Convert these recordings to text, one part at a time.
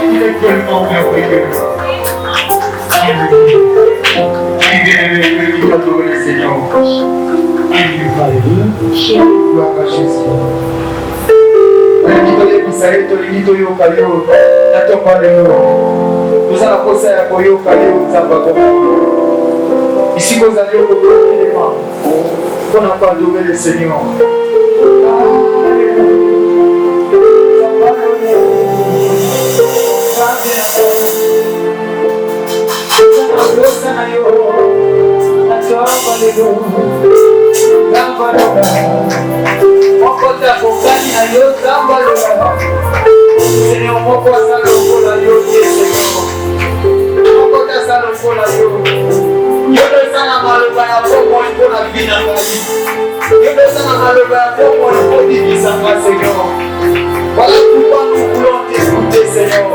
Il est tellement merveilleux. Il vient adorer le Seigneur. Alléluia. Gloire à Jésus. Ici, vous allez au élément. On n'a pas adoré le Seigneur. Voilà pourquoi nous voulons t'écouter, Seigneur.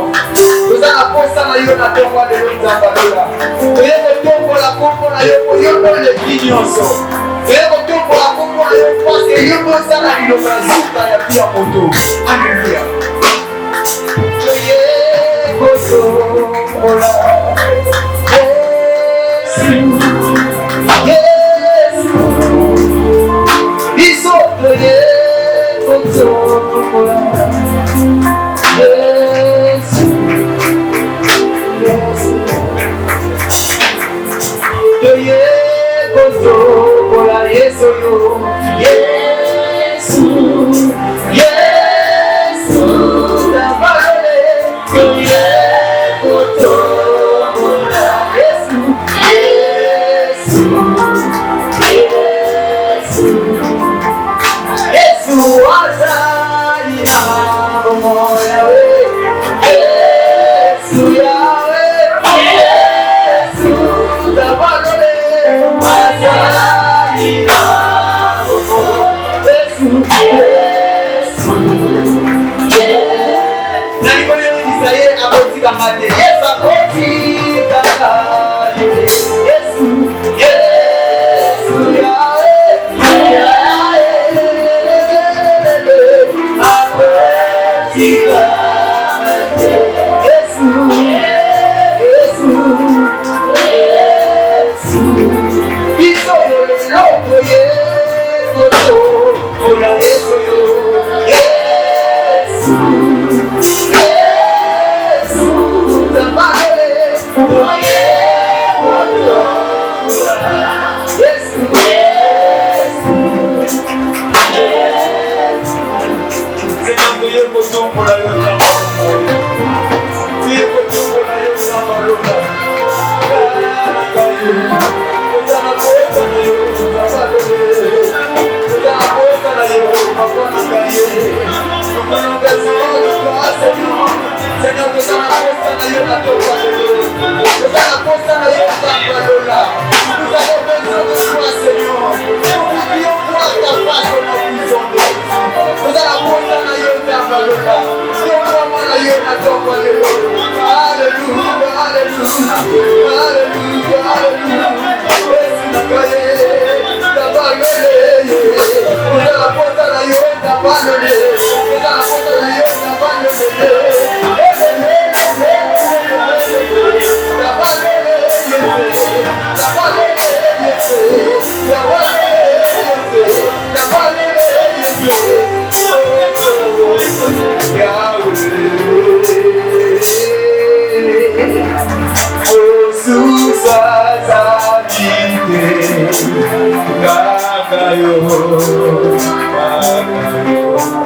Nous allons poster la yona tomba de l'Onzambalola. Nous allons tomber la pompe na yoko yoko le bignonso. Nous allons tomber la pompe na yoko parce que yoko sana liloba zuka ya pia moto. Alléluia. Yekoso ola. Yesu. Isoto yekoso ola.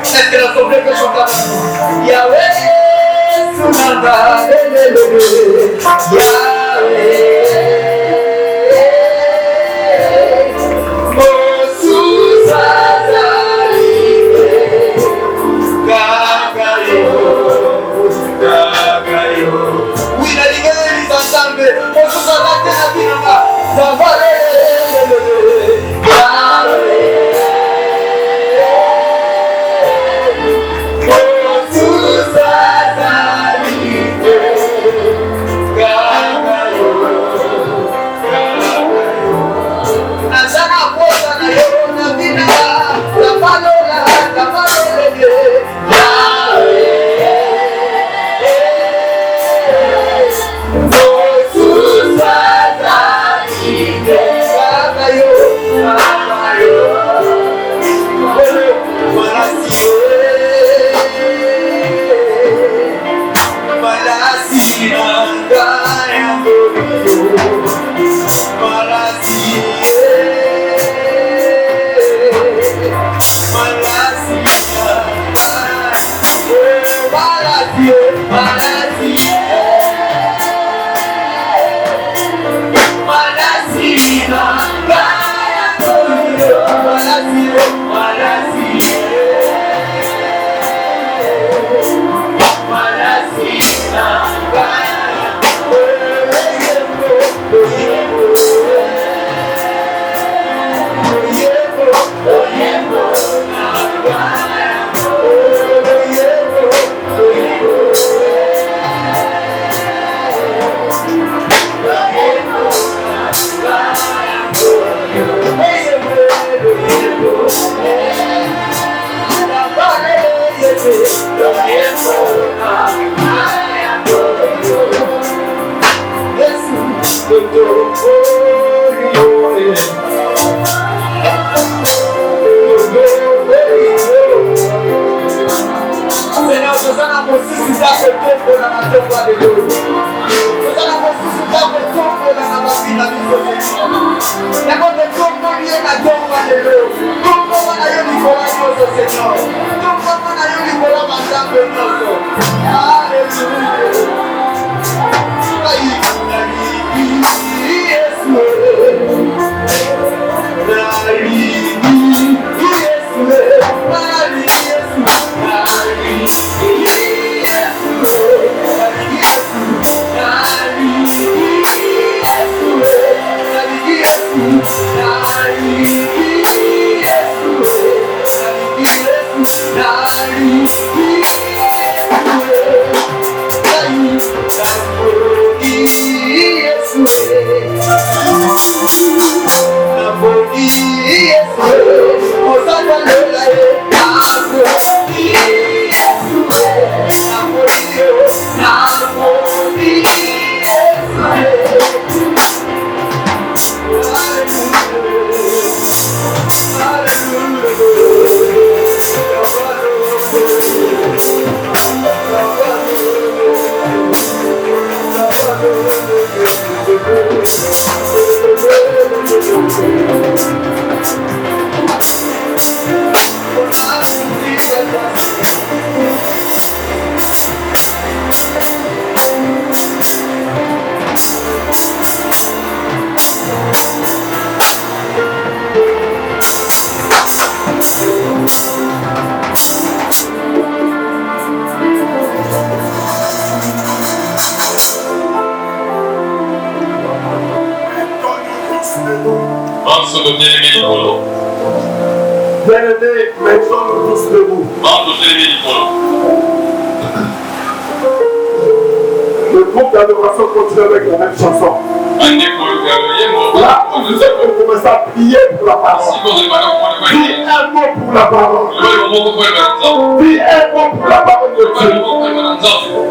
Est-ce que la sombre que chante Yahweh, Sunanda, Yahweh. Le groupe d'adoration continue avec la même chanson. Là, vous êtes commencé à prier pour la parole. Dis un mot pour la parole. Dis un mot pour la parole de Dieu.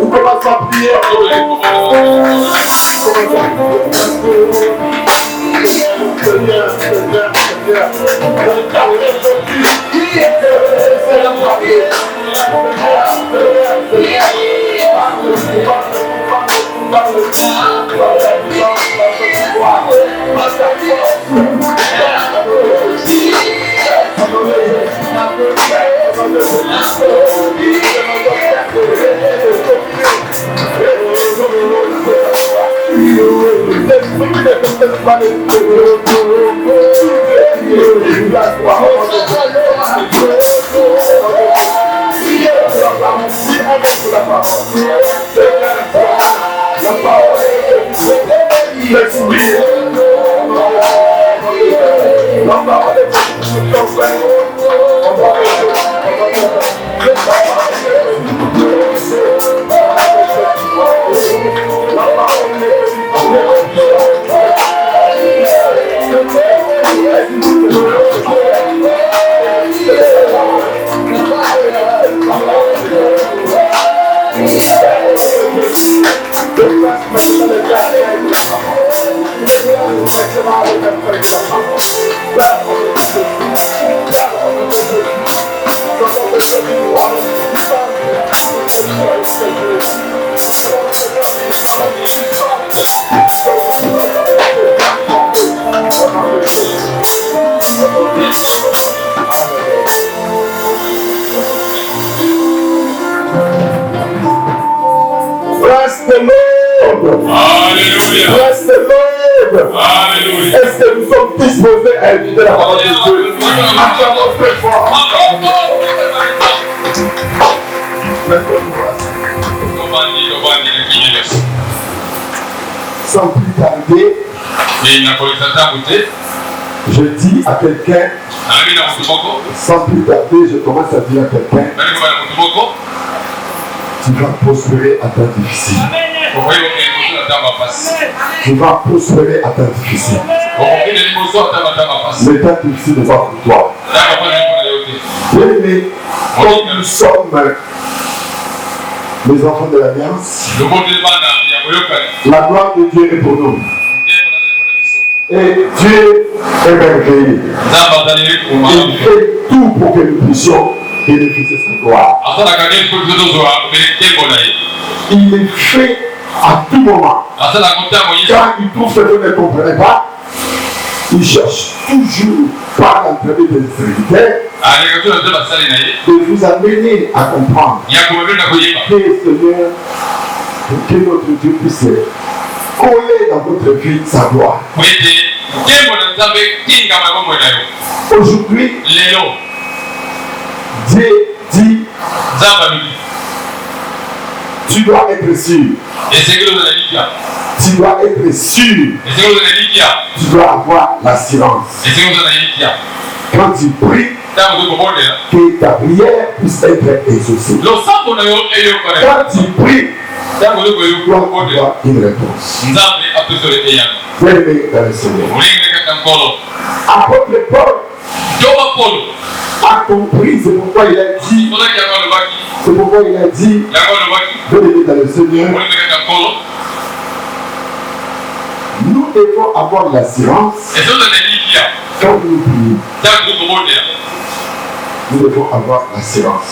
Vous commencez à prier. Seigneur. Bless the Lord. Alléluia. Bless the Lord. Alléluia. Est-ce que nous sommes disposés à écouter la parole de Dieu? Acclamons très fort. Sans plus tarder, je dis à quelqu'un, sans plus tarder, je commence à dire à quelqu'un, tu vas prospérer à temps difficile. Tu vas prospérer à temps difficile. Le temps difficile n'est pas pour toi. Bien-aimés, comme nous sommes les enfants de l'Alliance, la gloire de Dieu est pour nous. Et Dieu est merveilleux. Il fait tout pour que nous puissions bénéficier de sa gloire. Il est fait à tout moment. Quand il trouve que vous ne comprenez pas, il cherche toujours par l'entrée des serviteurs de vous amener à comprendre que Seigneur, pour que notre Dieu puisse coller dans votre vie sa gloire. Aujourd'hui, Dieu dit, tu dois être sûr. Tu dois être sûr. Tu dois avoir l'assurance. Quand tu pries, que ta prière puisse être exaucée. Quand tu pries, tu dois avoir une réponse. Bien-aimé dans le Seigneur. Apôtre Paul a compris, c'est pourquoi il a dit, bien-aimé dans le Seigneur, nous devons avoir l'assurance quand nous prions. Nous devons avoir l'assurance.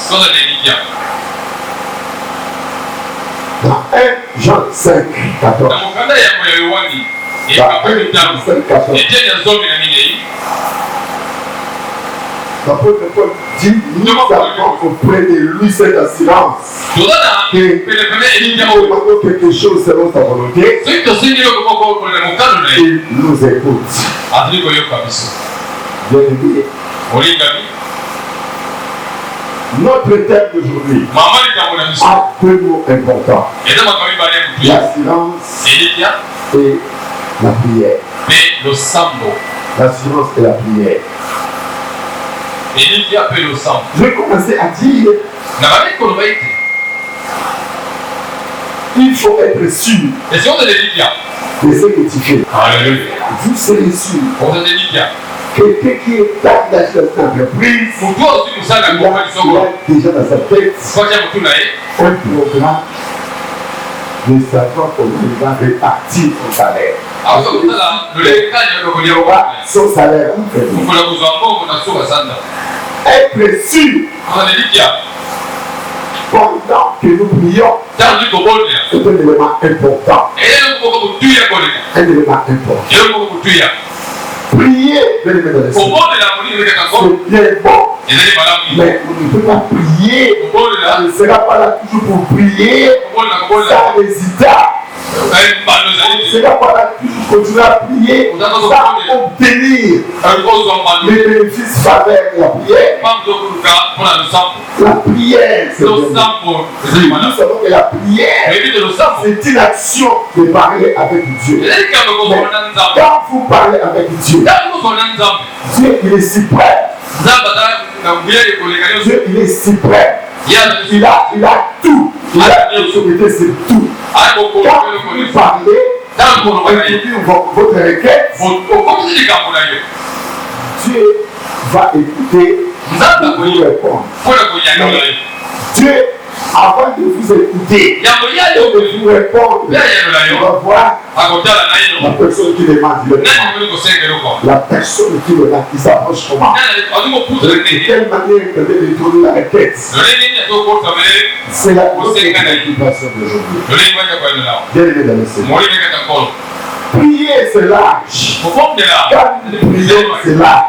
Dans 1 Jean 5, 14. Dans 1 Jean 5, 14. L'apôtre Paul dit, nous avons auprès de lui cette assurance qu'il demande quelque chose selon sa volonté. Il nous écoute. Bien-aimé, notre thème d'aujourd'hui a deux mots importants. L'assurance et la prière. L'assurance et la prière. Je vais commencer à dire, il faut être sûr de ce que tu fais. Vous serez sûr. Quelqu'un qui est dans cette entreprise, il a déjà dans sa tête un programme de savoir comment il va répartir son salaire. Il aura son salaire en fait. Être sûr pendant que nous prions, c'est un élément important. Un élément important. Prier, c'est bien bon. Mais on ne peut pas prier. On ne sera pas là toujours pour prier sans résultat. On ne sera pas là toujours continuer à prier sans obtenir les bénéfices faveurs de la prière. La prière, c'est nous savons que la prière, c'est une action de parler avec Dieu. Mais quand vous parlez avec Dieu, Dieu il est si près. Dieu il est si près. Il a tout. Il a l'autorité sur tout. Quand vous parlez, votre requête, Dieu va écouter, vous répondre. Dieu, avant de vous écouter et de vous répondre, on va voir la personne qui demande le temps. La personne qui le qui s'approche comment. De quelle manière vous devez détourner la requête. C'est la préoccupation d'aujourd'hui. Bien aimé dans le Seigneur. Prier, c'est l'âge. Quand nous prions, c'est l'âge.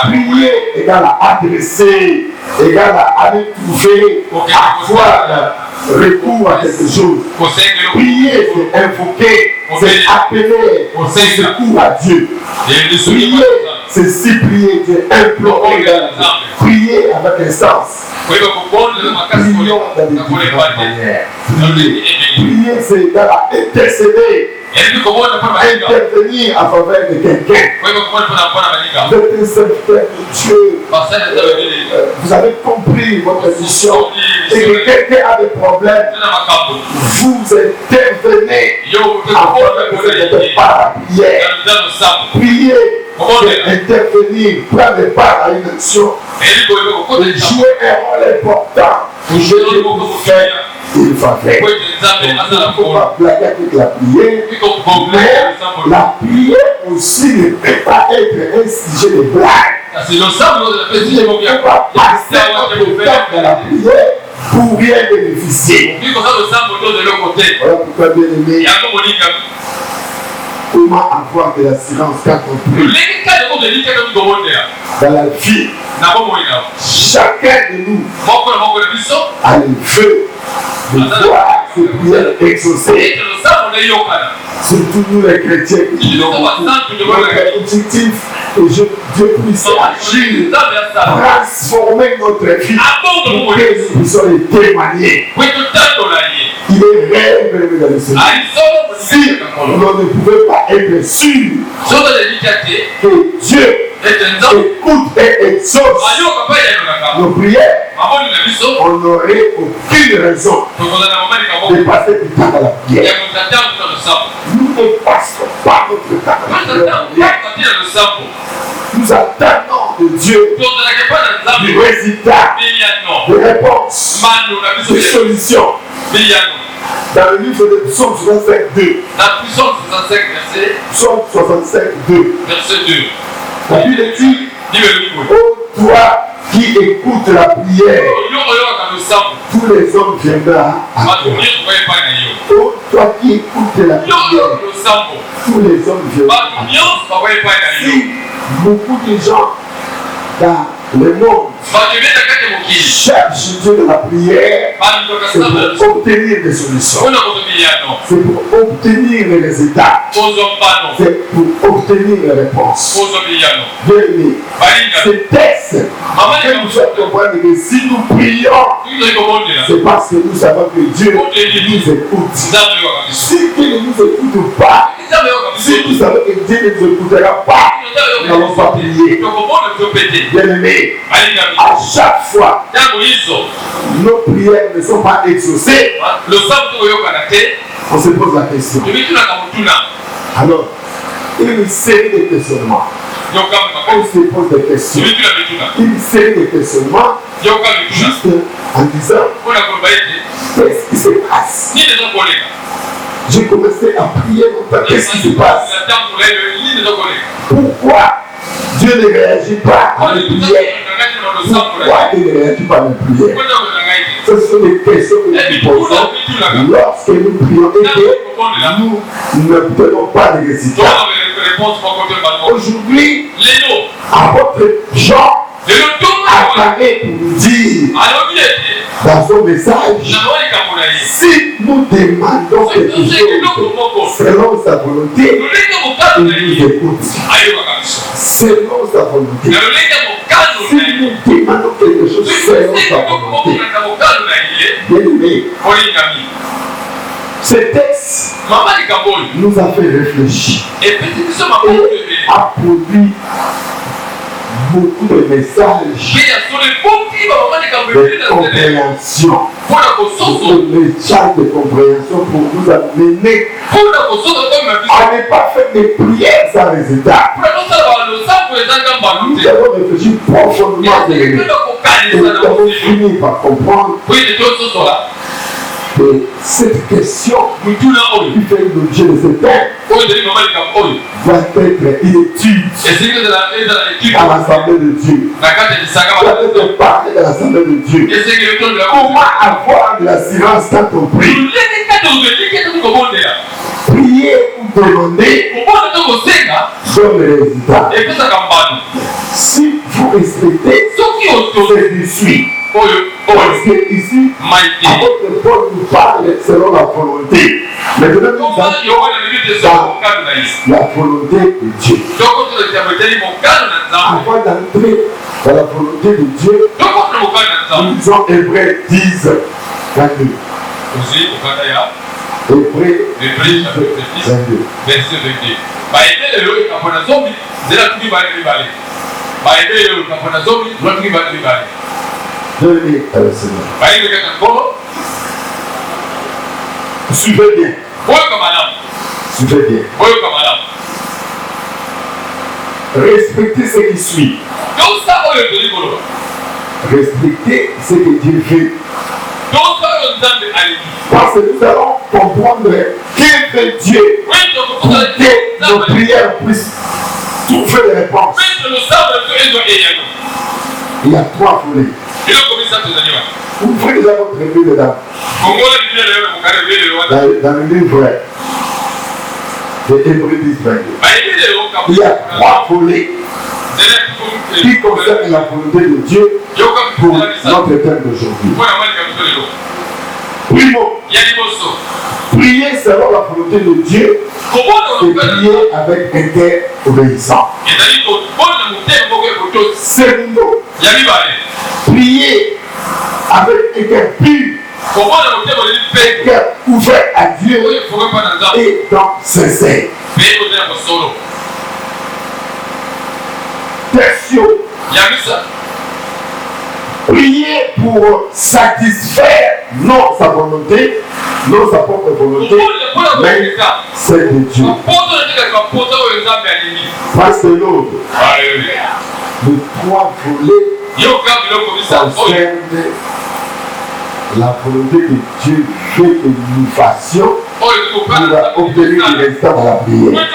Prier égale à adresser, égale à aller trouver, à avoir recours à quelque chose. Prier, c'est invoquer, c'est appeler, c'est secours à Dieu. Prier, c'est supplier, c'est implorer. Prier avec un sens. Prions dans des différentes manières. Prier, c'est égal à intercéder. Intervenir en faveur de quelqu'un. Vous êtes un serviteur de Dieu. Vous avez compris votre mission. Et que quelqu'un a des problèmes. Vous intervenez en faveur de cette part de prière. Prier, c'est intervenir, prendre part à une action. Et jouer un rôle important. Pour faire il va faire. Il ne faut pas blaguer avec la prière. Mais la prière aussi ne peut pas être un sujet de blague. Il ne faut pas passer notre temps dans la prière pour rien bénéficier. Voilà pourquoi, bien aimé, comment avoir de l'assurance quand on prie? Dans la vie, chacun de nous a le feu de voir ses prières exaucées. Surtout nous les chrétiens qui disons notre objectif que Dieu puisse agir, transformer notre vie pour que nous puissions les témoigner. Il est réel dans le Seigneur. Si on ne pouvait pas être sûr que Dieu écoute et exauce nos prières, on n'aurait aucune raison de passer du temps à la prière. Nous ne passons pas notre temps à la prière. Nous attendons de Dieu du résultat, de réponse, de solution. Dans le livre de Psaume 65, 2. Psaume 65, 2. Verset 2. La Bible dit, ô toi qui écoutes la prière, tous les hommes viendront à toi. Ô toi qui écoutes la prière, tous les hommes viendront à toi. Si beaucoup de gens dans le monde cherchent Dieu de la prière, c'est pour obtenir des solutions. C'est pour obtenir les résultats. C'est pour obtenir les réponses. Bien aimé, ce texte que nous fait comprendre que si nous prions, c'est parce que nous savons que Dieu nous écoute. Si Dieu ne nous écoute pas, si nous savons que Dieu ne nous écoutera pas, nous n'allons pas prier. Bien aimé, à chaque fois, nos prières ne sont pas exaucées. On se pose la question. Alors, il y a une série de questionnements. On se pose des questions. Une série de questionnements. Juste en disant, qu'est-ce qui se passe? J'ai commencé à prier longtemps. Qu'est-ce qui se passe? Pourquoi Dieu ne réagit pas à mes prières? Pourquoi il ne réagit pas à mes prières? Ce sont des questions que nous posons lorsque nous prions et que nous ne tenons pas de résultats. Aujourd'hui, apôtre Jean apparaît pour nous dire dans son message, si nous demandons quelque chose selon sa volonté, il nous écoute. Selon sa volonté. Si nous demandons quelque chose selon sa volonté, bien aimé, ce texte nous a fait réfléchir et a produit beaucoup de messages de compréhension, de messages de compréhension pour nous amener à ne pas faire des prières sans résultat. Nous avons réfléchi profondément et nous avons fini par comprendre que cette question qui fait le Dieu de ce temps va être une étude à l'Assemblée de Dieu. Va être parlé de l'Assemblée de Dieu. Comment avoir de l'assurance quand on prie? Prier ou demander donne le résultat. Si vous respectez ce qui suit, parce que ici, apôtre Paul nous parle selon la volonté. Maintenant, nous dans la volonté de Dieu. Avant d'entrer dans la volonté de Dieu, nous lisons Hébreux 10, 22. Hébreux 10, 22. Donnez à le Seigneur. Suivez bien. Suivez bien. Respectez ce qui suit. Respectez ce que Dieu fait. Parce que nous allons comprendre que fait Dieu pour que nos prières puissent trouver des réponses. Il y a trois volets. Ouvrez déjà votre Bible dedans. Dans le livre de Hébreux 10, 22. Il y a trois volets qui concernent la volonté de Dieu pour notre thème d'aujourd'hui. Primo, prier selon la volonté de Dieu, c'est prier avec un cœur obéissant. Secondo, prier avec un cœur pur, un cœur ouvert à Dieu et donc sincère. Tertio, prier pour satisfaire non sa volonté, non sa propre volonté, mais celle de Dieu. Parce que l'autre, les trois volets concernent la volonté que Dieu fait que nous fassions pour obtenir des résultats dans la prière.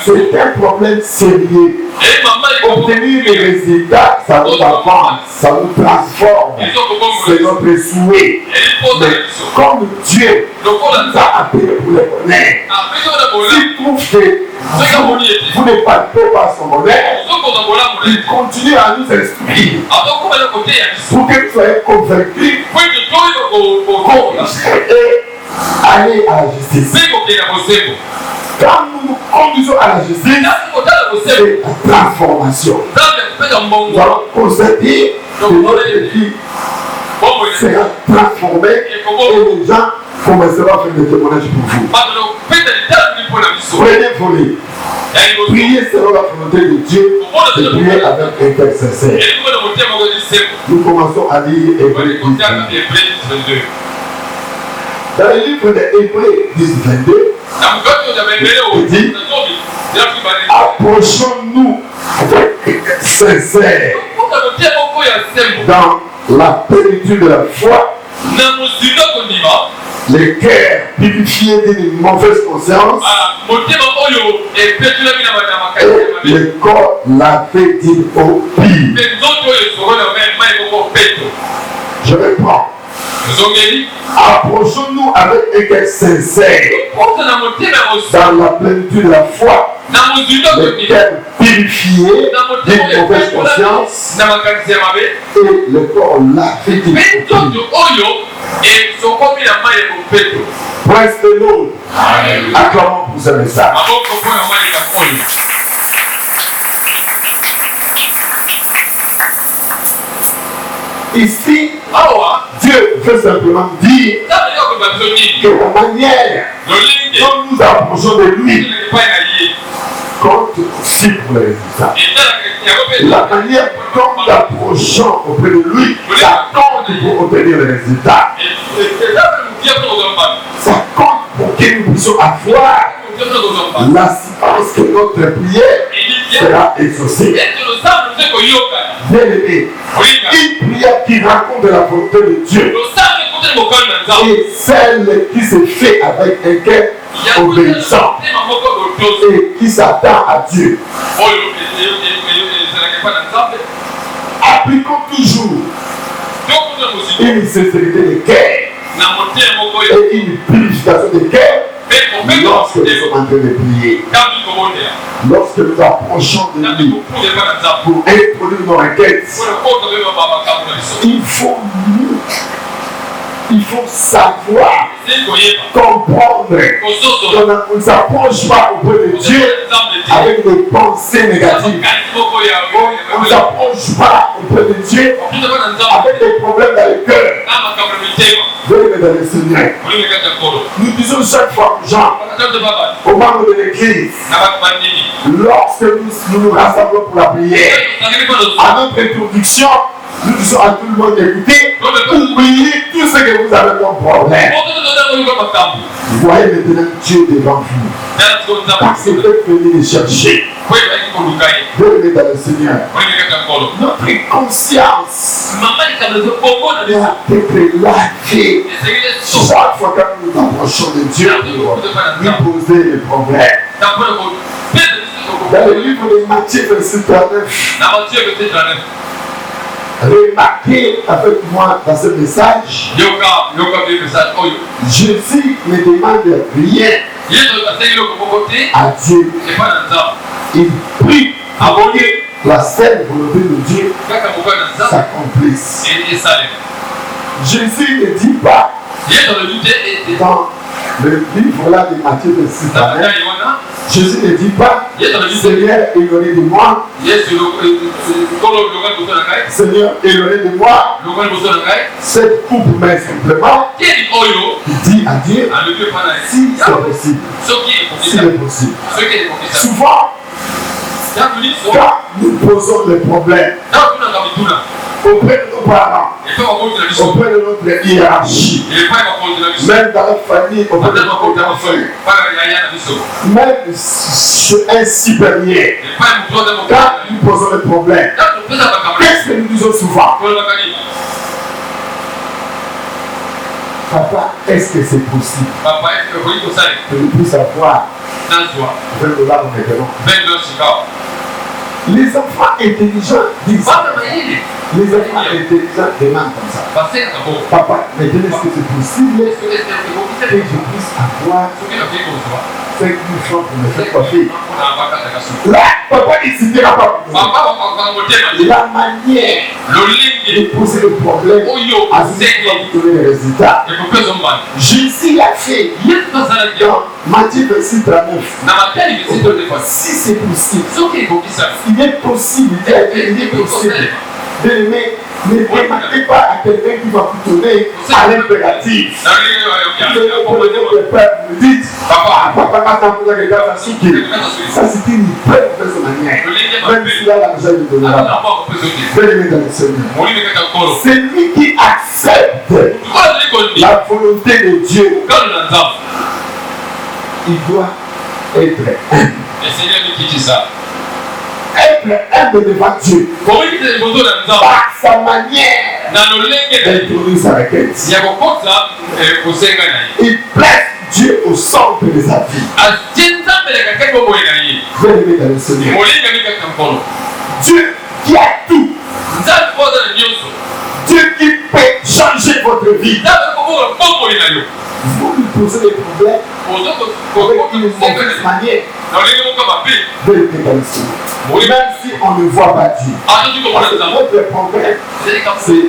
C'est un problème sérieux. Obtenir des résultats, ça nous avance, ça nous transforme. C'est notre souhait. Mais comme Dieu nous a appelés pour les connaître, s'il trouve que vous ne palpez pas son bonheur, il continue à nous instruire pour que nous soyons convaincus et aller à la justice. Quand nous nous conduisons à la justice, c'est la transformation. Nous allons constater que notre vie sera transformée et les gens commenceront à faire des témoignages pour vous. Prenez voler. Prier selon la volonté de Dieu, c'est prier avec un cœur sincère. Nous commençons à lire Hébreux 10, 22. Dans le livre de Hébreux 10, 22, il dit, approchons-nous avec un cœur sincère dans la plénitude de la foi, les cœurs purifiés d'une mauvaise conscience et le corps lavé d'une eau pure. Je reprends. Approchons-nous avec un cœur sincère dans la plénitude de la foi, le cœur purifié d'une mauvaise conscience et le corps lavé d'une eau pure. Praise the Lord. Acclamons pour ce message. Ici, Dieu veut simplement dire que la manière dont nous approchons de lui compte aussi pour les résultats. La manière dont nous approchons auprès de lui, ça compte pour obtenir les résultats. Ça compte pour que nous puissions avoir l'assurance que notre prière sera exaucée. Bien-aimé, une prière qui raconte de la volonté de Dieu et celle qui se fait avec un cœur obéissant et qui s'attend à Dieu. Appliquons toujours une sincérité de cœur et une purification de cœur lorsque nous sommes en train de prier. Lorsque nous approchons de lui pour introduire nos requêtes, il faut savoir, comprendre qu'on ne s'approche pas auprès de Dieu avec des pensées négatives. On ne s'approche pas auprès de Dieu avec des problèmes dans le cœur. Venez dans le Seigneur. Nous disons chaque fois aux gens, aux membres de l'église, lorsque nous nous rassemblons pour la prière, à notre introduction, nous disons à tout le monde d'écouter, oubliez tout ce que vous avez comme problème. Voyez maintenant Dieu devant vous. Parce que vous êtes venu les chercher. Venez dans le Seigneur. Notre conscience doit être lâchée. Chaque fois que nous nous approchons de Dieu, nous poser les problèmes. Dans le livre de Matthieu, verset 39, remarquez avec moi dans ce message, Jésus ne demande rien à Dieu. Il prie avant que la sainte volonté de Dieu s'accomplisse. Jésus ne dit pas dans le livre là de Matthieu 26, Jésus ne dit pas Seigneur, éloignez de moi. Seigneur, éloignez de moi cette coupe, mais simplement il dit à Dieu si c'est possible. Si c'est possible. Souvent, quand nous posons les problèmes auprès de nos parents, auprès de notre hiérarchie, même dans la famille, auprès de notre enfant, même chez un supérieur, quand nous posons les problèmes, qu'est-ce que nous disons souvent? Papa, est-ce que c'est possible? Que nous puissions avoir $20 maintenant. Les enfants intelligents disent ça. Les enfants intelligents demandent comme ça. Papa, maintenant est-ce que c'est possible que je puisse avoir 5 000 francs pour me faire coiffer? Là, papa n'hésitera pas. La manière de poser le problème à ce qui va vous donner les résultats. Jésus l'a fait dans Matthieu 26, 39. Si c'est possible, il est possible, il est possible. Mais ne demandez pas à quelqu'un qui va vous donner à l'impératif. Le père me dit, papa, ça c'est une très mauvaise manière. Même s'il a l'argent, il ne donnera pas. Venez dans le Seigneur. C'est lui qui accepte la volonté de Dieu. Il doit être humble. Être humble devant Dieu par sa manière d'introduire sa requête. Il place Dieu au centre de sa vie. Venez dans le Seigneur. Dieu qui a tout. Dieu qui peut changer votre vie. Vous lui posez des problèmes avec une mauvaise manière. Venez dans le Seigneur. Même si on ne voit pas Dieu. Parce que notre problème, c'est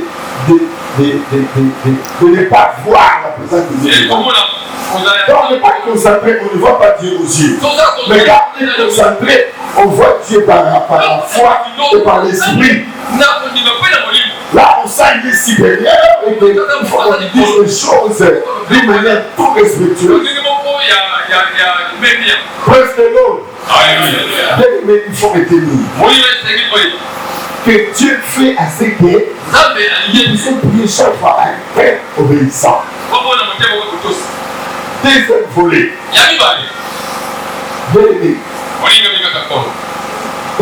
de ne pas voir la présence de Dieu. Donc on n'est pas concentré, on ne voit pas Dieu aux yeux. Mais quand on est concentré, on voit Dieu par la foi et par l'esprit. Là, on sent qu'il est supérieur et qu'il faut qu'on dise les choses d'une manière tout respectueuse. Presque l'autre. Mais il faut retenir que Dieu fait assez que il puisse prier chaque fois à un cœur obéissant. Deuxième volet. Bien-aimé,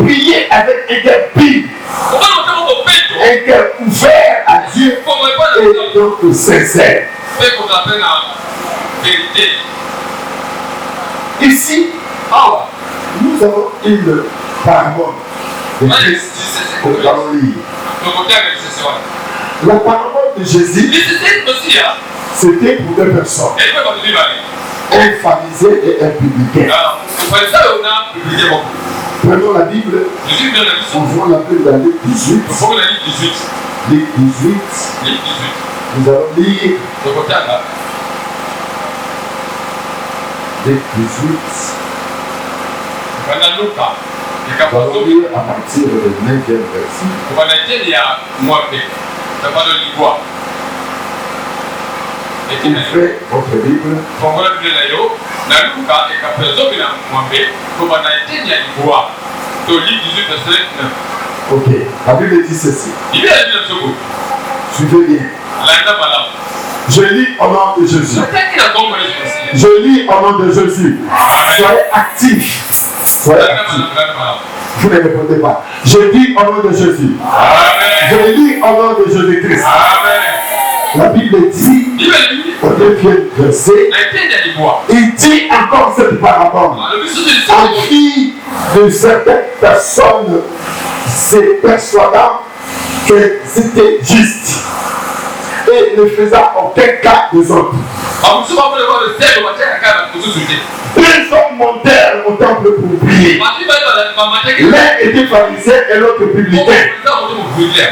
prier avec un cœur pur, un cœur ouvert à Dieu et donc sincère. Ici, nous avons une parabole de Christ que nous allons lire. La parabole de Jésus, c'était pour deux personnes, un pharisien et un publicain. Prenons la Bible, on voit la Bible dans Luc 18. Luc 18, nous allons lire Luc 18. Nous allons lire à partir du 9e verset. Ouvrez votre Bible. Ok, la Bible dit ceci. Suivez bien. Je lis au nom de Jésus. Je lis au nom de Jésus. Soyez actifs. Soyez actifs. Vous ne répondez pas. Je dis au nom de Jésus. Je lis au nom de Jésus-Christ. La Bible dit, au 9e verset, il dit encore cette parabole en vie de certaines personnes se persuadant qu'elles étaient justes et ne faisant aucun cas des autres. Deux hommes montèrent au temple pour prier. L'un était pharisien et l'autre publicain.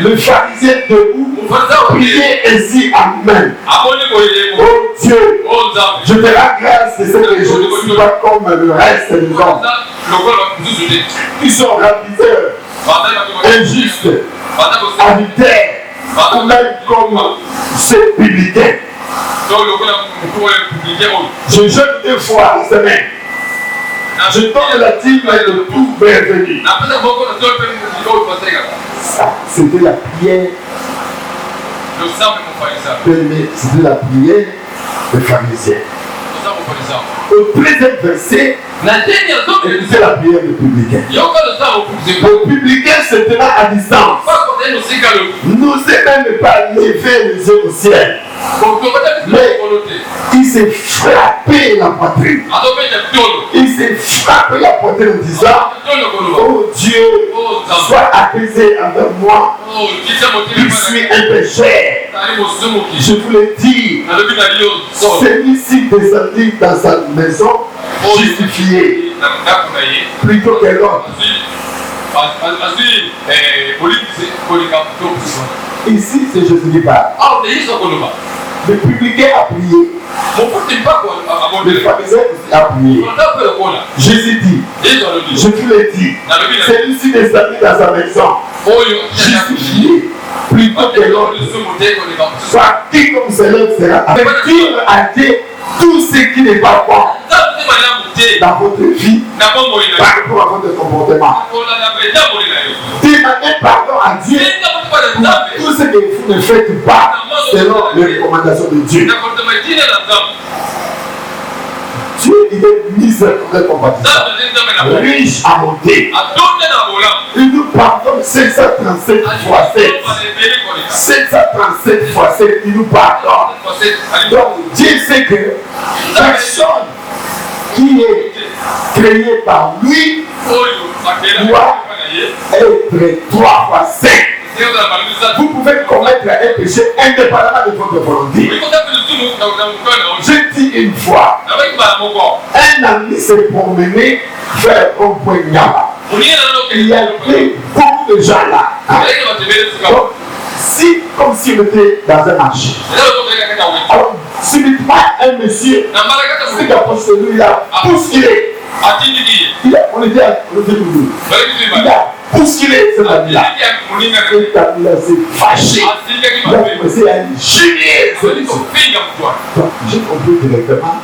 Le pharisien debout priait ainsi à lui-même. Oh Dieu, je te rends grâce de ce que je ne suis pas comme le reste des hommes. Ils sont ravisseurs, injustes, adultères, ou même comme ces publicains. Je jeûne 2 fois la semaine. Je donne la dîme de tout bienvenu. Ça, c'était la prière. C'était la prière des pharisiens. Au 13e verset, c'est la prière du publicain. Le publicain se tenant à distance n'osait même pas lever les yeux au ciel. Mais il s'est frappé la poitrine. Il s'est frappé la poitrine en disant, oh Dieu, sois apaisé envers moi. Je suis un pécheur. Je vous le dis, celui-ci descendit dans sa maison justifié plutôt que l'autre. Ici, c'est Jésus qui parle. Le publicain a prié. Le pharisien aussi a prié. Jésus dit, je vous l'ai dit, celui-ci descendit dans sa maison justifié plutôt que l'autre. Soit qui comme cela sera. Dire à Dieu tout ce qui n'est pas bon dans votre vie par rapport à votre comportement. Demandez pardon à Dieu pour tout ce que vous ne faites pas selon les recommandations de Dieu. Dieu, il est miséricordieux compatissant, riche à monter. Il nous pardonne 737 fois 7. 737 fois 7, il nous pardonne. Donc Dieu sait que personne qui est créé par lui doit être 3 fois 5. Vous pouvez commettre un péché indépendamment de votre volonté. Je dis une fois, un ami s'est promené vers un point Nyama. Il y avait beaucoup de gens là. Donc, comme s'il était dans un marché. Alors, subitement, un monsieur, c'est qu'après celui-là, bousculé. On était à il a bousculé cet ami-là. Cet ami-là s'est fâché. Il a commencé à jurer. Donc, j'ai compris directement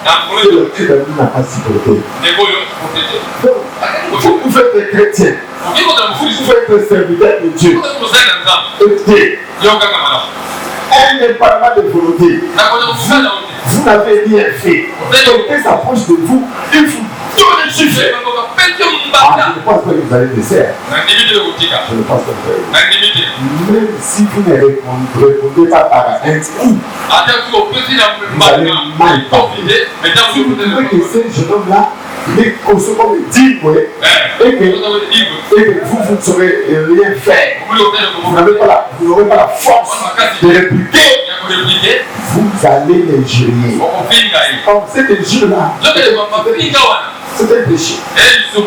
que le petit ami n'a pas supporté. Donc, vous pouvez être chrétien. Vous pouvez être serviteur de Dieu. Écoutez, indépendamment de volonté, vous n'avez rien fait. Quelqu'un s'approche de vous, il vous tous les chiffres. Je ne pense pas que vous allez le faire. Je ne pense pas que vous allez le faire. Même si vous ne répondez pas par un coup, vous allez mal parler. Si vous trouvez que ce jeune homme-là, il est conçu comme digne, et que vous ne saurez rien faire, vous n'aurez pas la force de répliquer, vous allez les gérer. Donc cet injure-là, c'est un péché.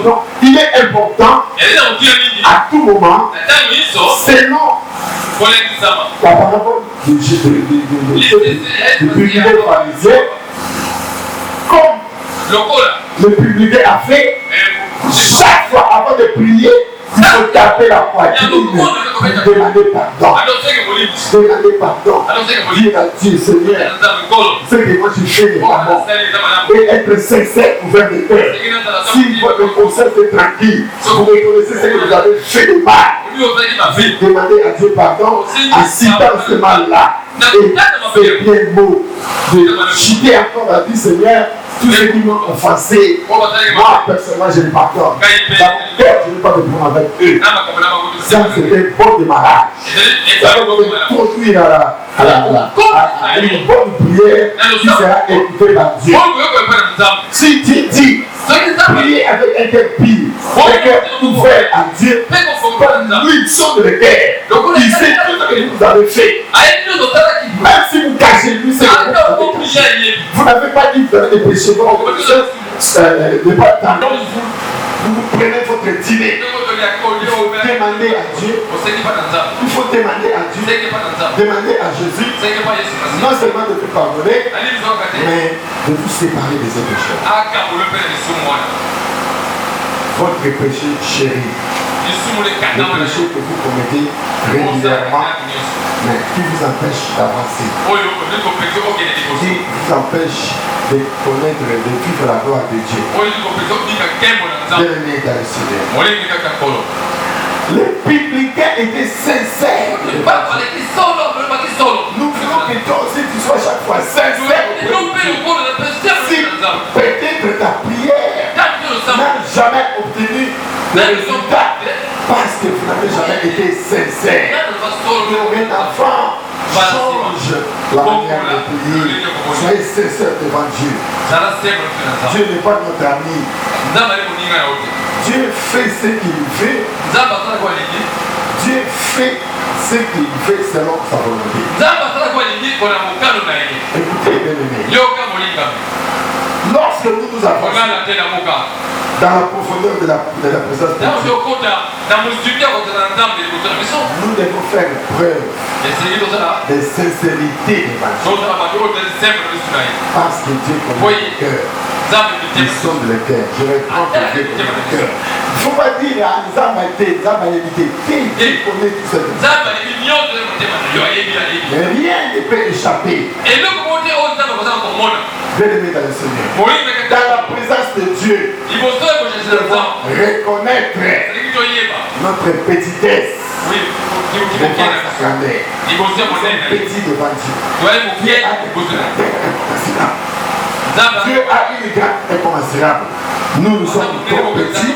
Donc il est important à tout moment, selon la parabole du publicain pharisien, comme le publicain a fait, chaque fois avant de prier, il faut taper la poitrine, demander pardon. Demander pardon. Dire à Dieu, Seigneur, ce que moi je fais n'est pas bon. Et être sincère, ouvert de cœur. Si votre conscience est tranquille, vous reconnaissez ce que vous avez fait de mal, demandez à Dieu pardon en citant ce mal-là. Et c'est bien beau de chuter encore à dire, Seigneur, tous ceux qui m'ont offensé, moi personnellement je les pardonne. Dans mon cœur, je ne vais pas me prendre avec eux. Ça, c'est un bon démarrage. Ça va me conduire à une bonne prière qui sera écoutée par Dieu. Si tu dis, priez avec un cœur pire, un cœur ouvert à Dieu, comme lui, il sonne le cœur. Il sait tout ce que vous avez fait. Même si vous cachez lui, c'est vous n'avez pas dit que vous avez des péchés. Vous prenez votre dîner. Il faut demander à Dieu. Il faut demander à Dieu. Demander à Jésus. Non seulement de vous pardonner, mais de vous séparer des autres péchés. Votre péché chéri. Le péché que vous commettez régulièrement, mais qui vous empêche d'avancer, qui vous empêche de connaître, de vivre la gloire de Dieu. Bien-aimé dans le Seigneur. Les publicains étaient sincères. Nous voulons que toi aussi tu sois chaque fois sincère. Si peut-être ta prière n'a jamais obtenu de résultat parce que vous n'avez jamais été sincère. Dorénavant, change la manière de prier. Soyez sincère devant Dieu. Dieu n'est pas notre ami. Dieu fait ce qu'il veut. Dieu fait ce qu'il veut selon sa volonté. Écoutez, bien-aimés. Lorsque nous nous avons dans la profondeur de la présence de Dieu, nous devons faire preuve de sincérité devant Dieu. Parce que Dieu connaît le cœur. Nous sommes le cœur. Je reprends que Dieu connaît le cœur. Il ne faut pas dire à Zamaïté, Zamaïté. Dieu connaît tout ça. Mais rien ne peut échapper. Bien-aimé dans le Seigneur. Dans la présence de Dieu, nous devons reconnaître notre petitesse devant sa grandeur. Nous sommes petits devant Dieu. Dieu a une grande incommensurable. Nous sommes trop petits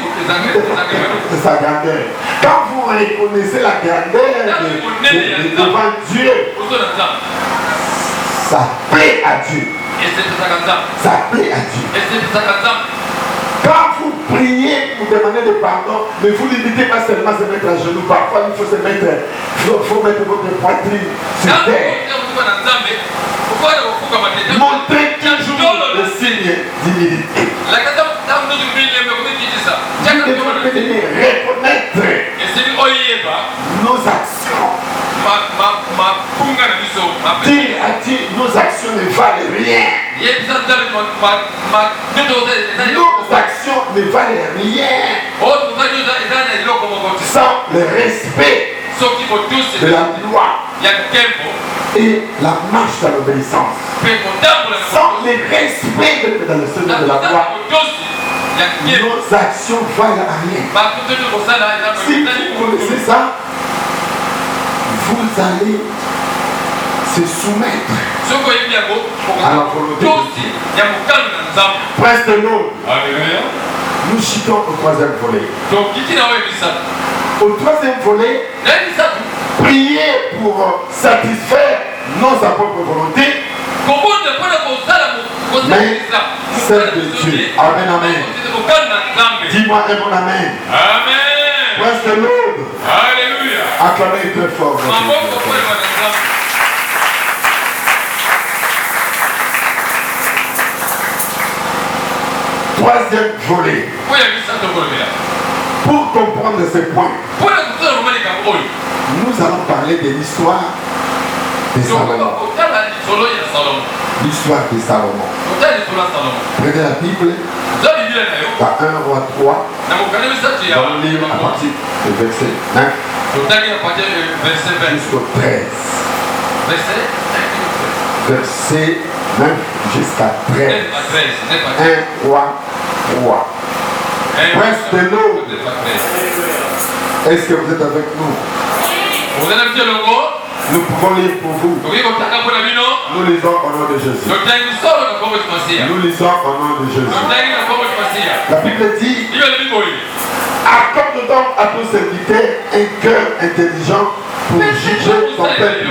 de sa grandeur. Quand vous reconnaissez la grandeur devant Dieu, ça plaît à Dieu. Ça plaît à Dieu. Quand vous priez pour demander de pardon, ne vous limitez pas seulement à se mettre à genoux. Parfois, il faut mettre votre poitrine sur terre. Montrez toujours le signe d'humilité. Nous devons reconnaître nos actions. Dire à Dieu, nos actions ne valent rien. Nos actions ne valent rien sans le respect de la loi et la marche dans l'obéissance. Sans le respect de la loi, nos actions valent rien. Si vous connaissez ça, vous allez se soumettre à la volonté de Dieu. Prince de l'eau. Nous chutons au troisième volet. Au troisième volet, prier pour satisfaire non sa propre volonté, mais celle de Dieu. Amen, amen. Dis-moi un bon amen. Amen. Prince de l'eau. Alléluia. Acclamez très fort. Troisième volet. Pour comprendre ces points, nous allons parler de l'histoire de Salomon. L'histoire de Salomon. Prenez la Bible dans 1 Roi 3, dans le livre à partir du verset 9 jusqu'au 13. Verset 9 jusqu'à 13. 1 Roi 3. Prince de l'eau. Est-ce que vous êtes avec nous? Nous pouvons lire pour vous. Nous lisons au nom de Jésus. Nous lisons au nom de Jésus. La Bible dit: accorde donc à ton serviteur un cœur intelligent pour juger ton peuple,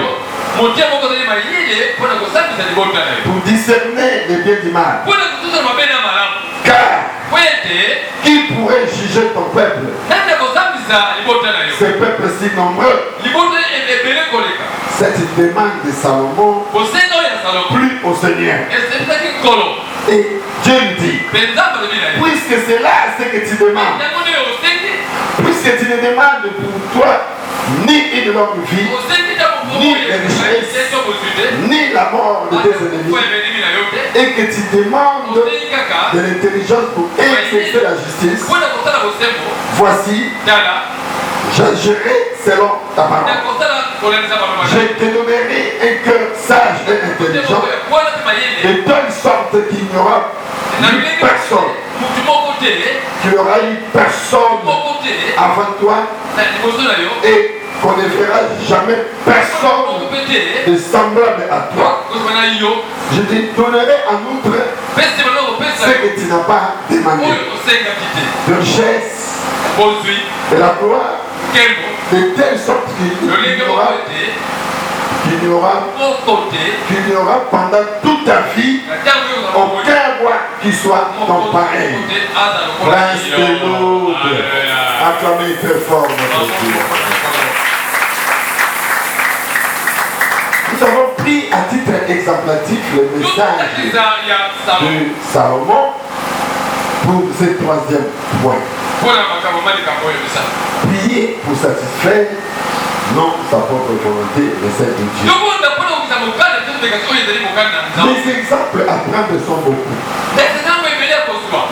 pour discerner les biens du mal. Car qui pourrait juger ton peuple, ce peuple si nombreux? Cette demande de Salomon plus au Seigneur. Et Dieu lui dit: puisque c'est là ce que tu demandes, puisque tu ne demandes pour toi ni une longue vie, ni les richesses, ni la mort de tes ennemis, et que tu demandes de l'intelligence pour exercer la justice, voici, j'agirai selon ta parole. Je te donnerai un cœur sage et intelligent, de telle sorte qu'il n'y aura eu personne, avant toi, et qu'on ne verra jamais personne de semblable à toi. Je te donnerai en outre ce que tu n'as pas demandé: de richesse, de la gloire, de telle sorte qu'il n'y aura pendant toute ta vie aucun roi qui soit ton pareil. Prince de l'eau. Acclamez très fort notre Dieu. Nous avons pris à titre exemplatif le message de Salomon pour ce troisième point. Prier pour satisfaire non sa propre volonté, mais celle de Dieu. Les exemples à prendre sont beaucoup.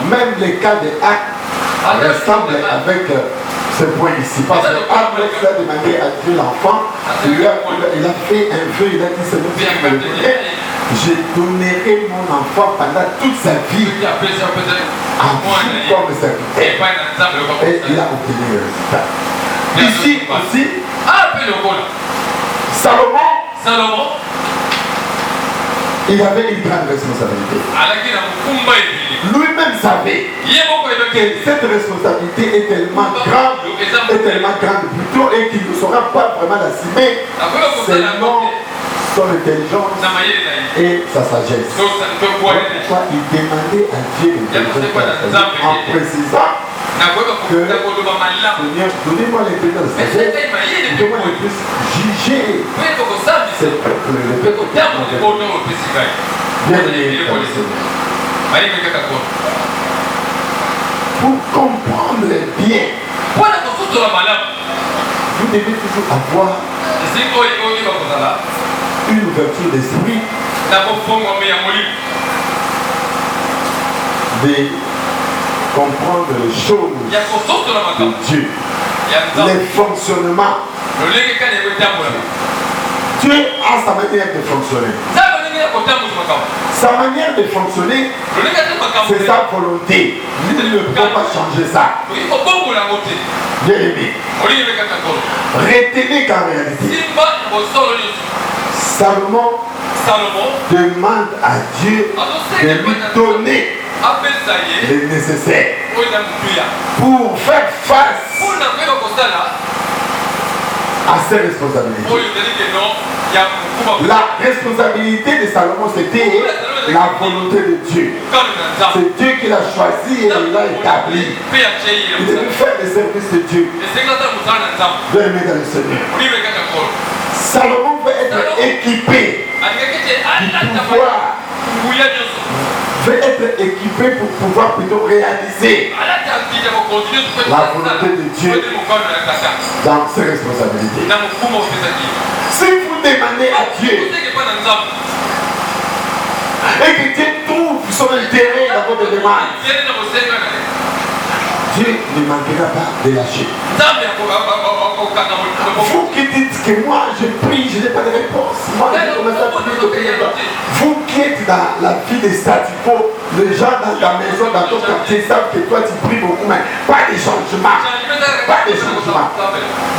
Même les cas de Actes ressemblent avec ce point ici. Parce que Actes a demandé à Dieu l'enfant, il a fait un vœu, il a dit: Seigneur, si tu me le donnais, je donnerai mon enfant pendant toute sa vie à vous comme serviteur. Et il a obtenu le résultat. Ici aussi, Salomon, il avait une grande responsabilité. Lui-même savait que cette responsabilité est tellement grande plutôt, et qu'il ne saura pas vraiment l'assumer selon son intelligence et sa sagesse. Pourquoi il demandait à Dieu en précisant que Seigneur, donnez-moi l'intelligence de sagesse, donnez-moi le plus juger ce peuple, le peuple. Bien aimé, pour comprendre bien, vous devez toujours avoir une ouverture d'esprit, de comprendre les choses de Dieu, les fonctionnements. Dieu a sa manière de fonctionner. Sa manière de fonctionner, c'est sa volonté. Il ne peut pas changer ça. Bien aimé, retenez qu'en réalité, Salomon demande à Dieu de lui donner le nécessaire pour faire face à ses responsabilités. La responsabilité de Salomon, c'était la volonté de Dieu. C'est Dieu qui l'a choisi et il l'a établi. Il devait faire le service de Dieu. Bien aimé dans le Seigneur. Salomon veut être équipé pour pouvoir, veut être équipé pour pouvoir plutôt réaliser la volonté de Dieu dans ses responsabilités. Si vous demandez à Dieu et que Dieu trouve son intérêt dans votre demande, Dieu ne manquera pas de lâcher. Vous qui dites que moi je prie, je n'ai pas de réponse. Moi je commence à prier. Vous qui êtes dans la vie des statu quo, les gens dans ta maison, dans ton quartier savent que toi tu pries beaucoup, mais pas de changement. Pas de changement.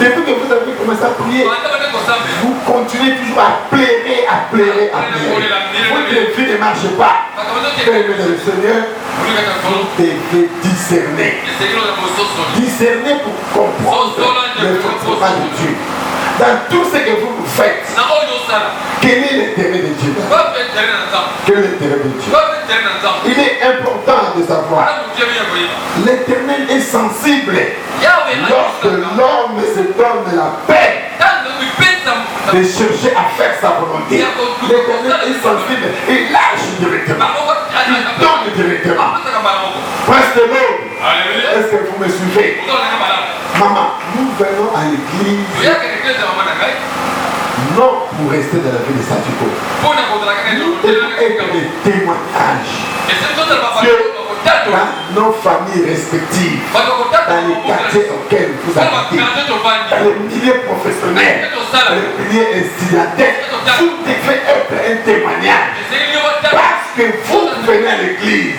Depuis que vous avez commencé à prier, vous continuez toujours à plairer, à plairer, à plairer. Votre vie ne marche pas. Père le Seigneur, vous devez discerner. Discerner pour comprendre le fonctionnement de Dieu. Dans tout ce que vous faites, quel est l'intérêt de Dieu? Quel est l'intérêt de Dieu? Il est important de savoir. L'Éternel est sensible lorsque l'homme se donne la peine de chercher à faire sa volonté. L'Éternel est sensible et lâche directement. Il donne directement. Prince de l'eau, est-ce que vous me suivez? Maman, nous venons à l'église non pour rester dans la vie de statu quo. Nous devons être des témoignages dans nos familles respectives, dans les quartiers auxquels vous habitez, dans les milieux professionnels, dans les milieux institutionnels. Vous devez être un témoignage parce que vous venez à l'église,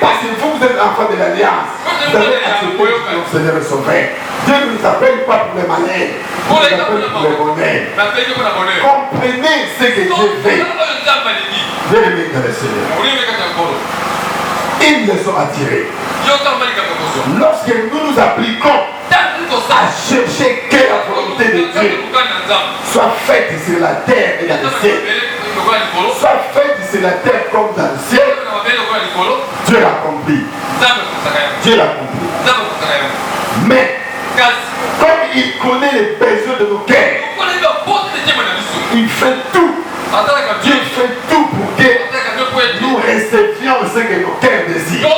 parce que vous êtes enfant de l'Alliance. Vous avez accepté que le Seigneur est sauvé. Dieu ne nous appelle pas pour les malheurs, il nous appelle pour les bonheurs. Comprenez ce que Dieu fait. Dieu les met dans le Seigneur. Ils les ont attirés. Lorsque nous nous appliquons à chercher que la volonté de Dieu soit faite sur la terre et dans le ciel, soit faite sur la terre comme dans le ciel, Dieu l'accomplit. Dieu l'accomplit. Mais comme il connaît les besoins de nos cœurs, il fait tout. Dieu fait tout pour que nous recevions ce que nos cœurs désirent.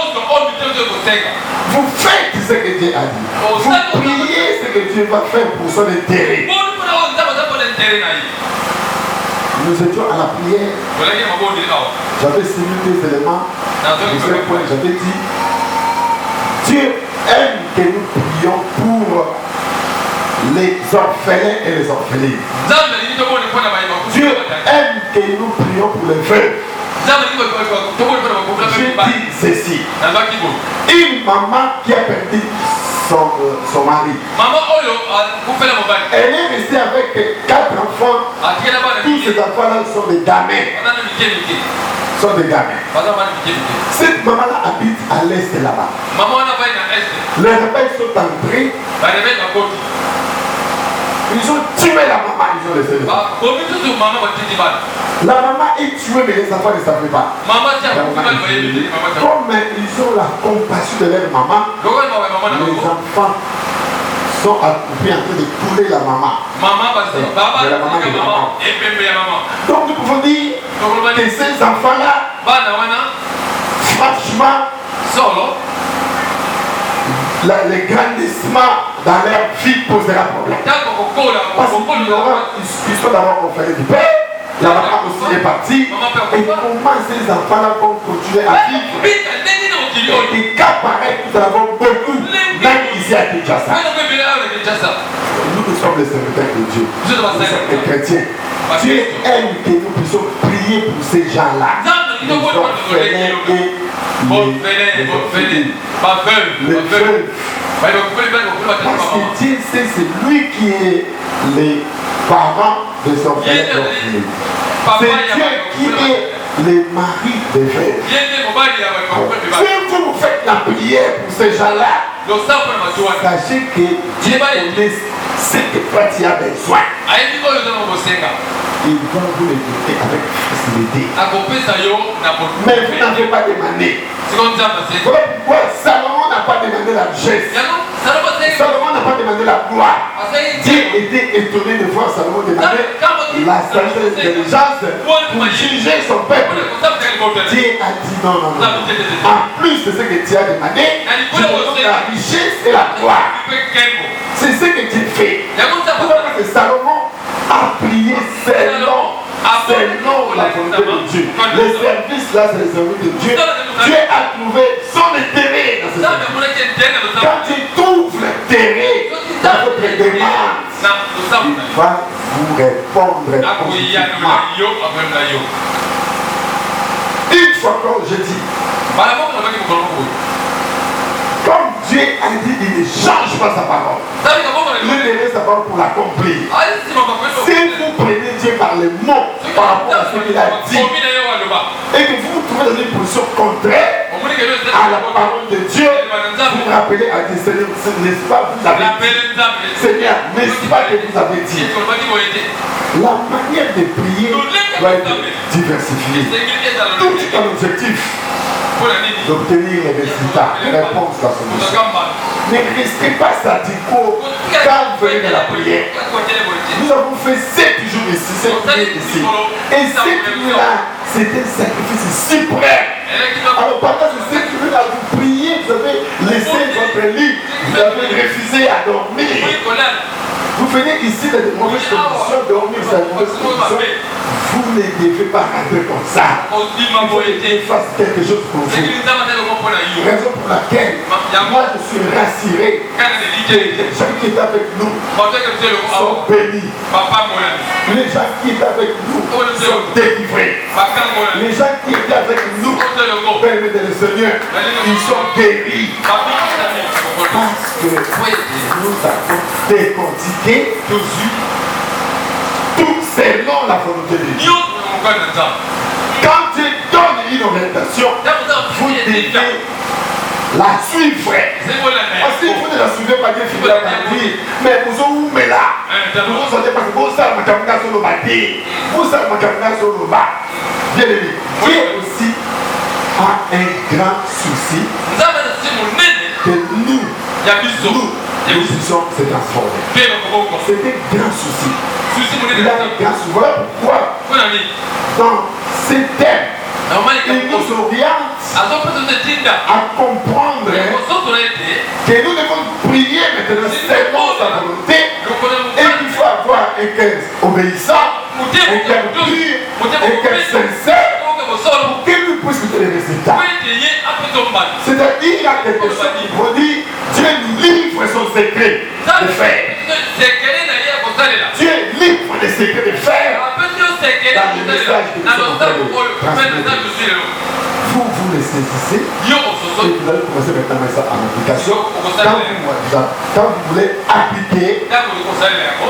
Vous faites ce que Dieu a dit. Vous priez ce que Dieu va faire pour son intérêt. Nous étions à la prière. J'avais simulé des éléments. J'avais dit, Dieu aime que nous prions pour les orphelins et les orphelines. Dieu aime que nous prions pour les veuves. Je dis ceci. Une maman qui a perdu son mari, elle est restée avec 4 enfants. Tous ces enfants-là sont des gamins. Cette maman-là habite à l'est là-bas. Les rebelles sont entrés. Ils ont tué la maman, ils ont laissé les enfants. La maman est tuée, mais les enfants ne savaient pas. Comme ils ont la compassion de leur maman, les enfants sont accroupis en train de couler la maman. De la maman de la maman. Donc nous pouvons dire que ces enfants-là, franchement, le grandissement dans leur vie posera problème. Parce qu'ils sont d'abord conférés du père. La maman aussi est partie. Et comment ces enfants-là vont continuer à vivre? Et des cas pareils, nous en avons beaucoup, même ici à Kinshasa. Nous sommes les serviteurs de Dieu. Nous sommes les chrétiens. Dieu aime que nous puissions prier pour ces gens-là. Les orphelins et les orphelines. Les veuves. Parce que Dieu sait, c'est lui qui est les parents des orphelins et orphelines. C'est Dieu qui est le mari des veuves. Si vous faites la prière pour ces gens-là, sachez que Dieu connaît ce que toi tu as besoin. Il va vous les donner avec facilité. Mais vous n'avez pas demandé. Voilà pourquoi Salomon n'a pas demandé la richesse. Salomon n'a pas demandé la gloire. Dieu était étonné de voir Salomon demander la sagesse et l'intelligence pour juger son peuple. Dieu a dit non, non, non. En plus de ce que tu as demandé, tu me donnes la richesse et la gloire. C'est ce que Dieu fait. Parce que Salomon a prié selon la volonté de Dieu. Les services là, c'est les services de Dieu. Dieu a trouvé son intérêt dans ce service. Quand tu trouves l'intérêt dans votre demande, il va vous répondre positivement. Une fois encore, je dis, comme Dieu a dit, il ne change pas sa parole. Il donne sa parole pour l'accomplir. Si vous prenez Dieu par les mots, par rapport à ce qu'il a dit, et que vous vous trouvez dans une position contraire à la parole de Dieu, vous vous rappelez à Dieu, Seigneur, n'est-ce pas vous avez dit, Seigneur, n'est-ce pas que vous avez dit. La manière de prier doit être diversifiée. Tout est un objectif d'obtenir les résultats, les réponses à son mission. Ne restez pas statico quand vous venez de la prière. Nous avons fait 7 jours ici, 7 nuits ici. Et 7 nuits-là, c'était un sacrifice suprême. Alors pendant ces 7 nuits-là, vous priez, vous avez laissé votre lit, vous avez refusé à dormir. Vous venez ici dans de mauvaises conditions, dormir dans de mauvaises conditions. Vous ne devez pas rentrer comme ça. Il faut que Dieu fasse quelque chose pour vous. Raison pour laquelle moi je suis rassuré que les gens qui étaient avec nous sont bénis. Les gens qui étaient avec nous sont délivrés. Les gens qui étaient avec nous, permis de le Seigneur, ils sont guéris. Parce que nous avons décortiqué tout selon la volonté de Dieu. Quand Dieu donne une orientation, vous devez la suivre. Parce que vous ne la suivez pas, Dieu finira par dire, mais vous avez là. Vous savez parce que vous savez ma caméra sur le bas. Vous savez ma caméra sur le bas. Bien aimé, Dieu aussi a un grand souci que nous puissions se transformer. C'est un grand souci. Il a un grand souci. Voilà pourquoi dans ces thèmes, il nous oriente à comprendre que nous devons prier maintenant selon sa volonté et qu'il faut avoir un cœur obéissant, un cœur pur, un cœur sincère pour qu'il nous puisse donner les résultats. C'est-à-dire qu'il y a quelque chose qui produit, Dieu livre son secret de faire. Dieu livre les secrets de faire dans le message que nous sommes transmettre. Vous les saisissez et vous allez commencer à mettre ça en application. Quand vous voulez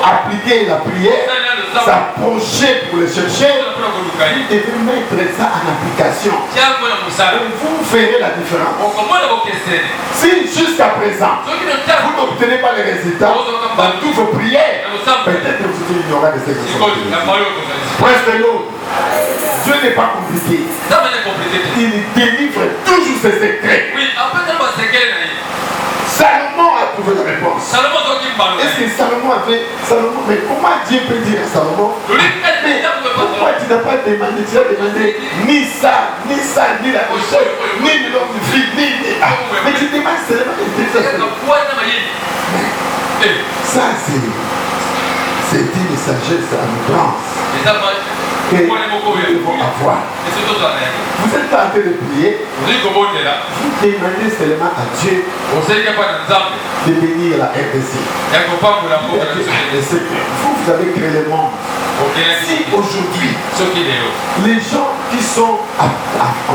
appliquer la prière, s'approcher pour le chercher, vous devez mettre ça en application. Et vous verrez la différence. Si jusqu'à présent, vous n'obtenez pas les résultats dans toutes vos prières, peut-être que vous ignorez de ces choses. Presque l'autre. Dieu n'est pas compliqué. Il délivre toujours ses secrets. Salomon a trouvé la réponse. Est-ce que Salomon mais comment Dieu peut dire à Salomon, mais pourquoi tu n'as pas demandé, tu as demandé ni ça, ni la recherche, ni le nom du fils, ni mais tu demandes seulement des ça c'est une sagesse à outrance que nous devons avoir. Vous êtes en train de prier, vous demandez seulement à Dieu de bénir la RDC. Vous avez créé le monde. Si aujourd'hui, les gens qui sont en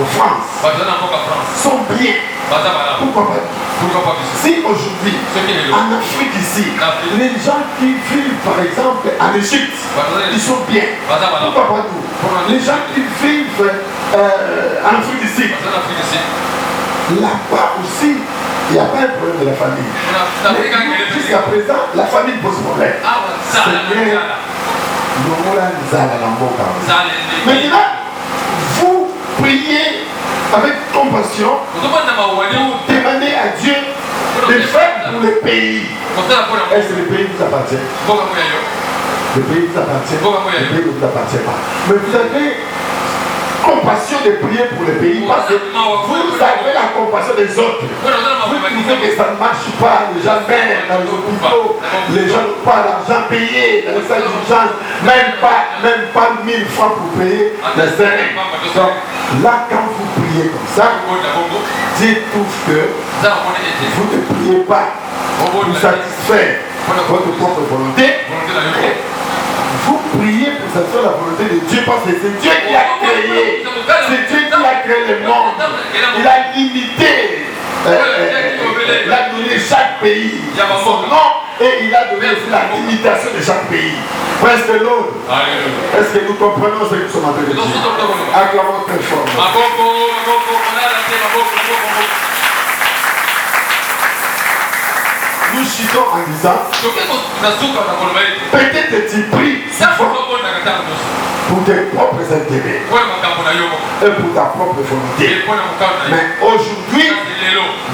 France sont bien, Pourquoi pas? Si aujourd'hui, en Afrique ici, les gens qui vivent par exemple en Égypte, ils sont bien. Pourquoi pas nous? Les gens qui vivent en Afrique ici, là-bas aussi, il n'y a pas un problème de la famille. Jusqu'à présent, la famille pose problème. Maintenant, vous priez avec compassion pour demander à Dieu de faire pour le pays. Est-ce que le pays vous appartient? Le pays vous appartient? Le pays ne vous appartient pas. Mais vous avez compassion de prier pour le pays parce que vous avez la compassion des autres. Vous trouvez que ça ne marche pas, les gens meurent dans les hôpitaux, les gens n'ont pas l'argent payé dans les salles d'urgence, même pas 1000 francs pour payer les salaires. Donc là, quand vous priez comme ça, Dieu trouve que vous ne priez pas pour satisfaire votre propre volonté. Vous priez pour satisfaire la volonté de Dieu parce que c'est Dieu qui a créé. C'est Dieu qui a créé le monde. Il a limité. Il a donné chaque pays son nom et il a donné aussi la limitation de chaque pays. Presque l'autre. Est-ce que nous comprenons ce que nous sommes en train de dire? Acclamons très fort. Nous chutons en disant peut-être tu pries pour tes propres intérêts et pour ta propre volonté. Mais aujourd'hui,